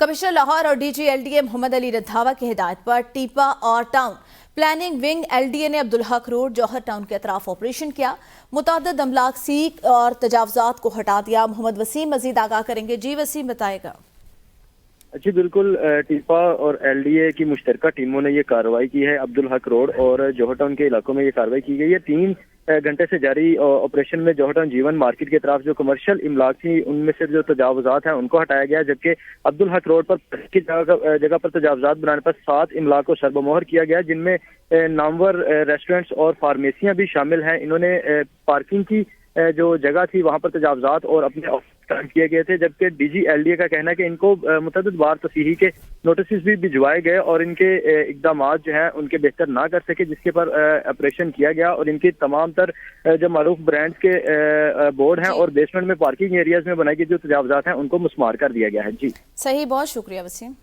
Commissioner Lahore और DG LDA Mohammad Ali Randhawa की हिदायत पर टीपा और टाउन प्लानिंग विंग LDA ने अब्दुल हक रोड जौहर टाउन के अतराफ ऑपरेशन किया। मुतअद्दिद अमलाक सीख और तजावजात को हटा दिया। मोहम्मद वसीम मजीद आगाह करेंगे। जी वसीम बताएगा। जी बिल्कुल, टीपा और LDA की मुश्तरका टीमों ने ये कार्रवाई की है। अब्दुल हक रोड और जौहर टाउन के इलाकों में ये कार्रवाई की गई है। 3 घंटे से जारी ऑपरेशन में जौहर टाउन जीवन मार्केट की तरफ जो कमर्शियल इमलाक थी उनमें से जो तजावजात हैं उनको हटाया गया, जबकि अब्दुल हक रोड पर की जगह पर तजावजात बनाने पर 7 इमलाक को सरबमोहर किया गया, जिनमें नामवर रेस्टोरेंट्स और फार्मेसियां भी शामिल हैं। इन्होंने पार्किंग की जो जगह थी वहां पर तजावजात और अपने ऑफिस किए गए थे, जबकि DG LDA का कहना है कि इनको मुतअद्दिद बार तसीही के नोटिस भी भिजवाए गए और इनके इकदामात जो हैं उनके बेहतर ना कर सके, जिसके पर ऑपरेशन किया गया और इनकी तमाम तर जो मारूफ ब्रांड्स के बोर्ड हैं और बेसमेंट में पार्किंग एरियाज में बनाई गई जो तजावजात हैं उनको मुस्मार कर दिया गया है। जी सही, बहुत शुक्रिया वसीम।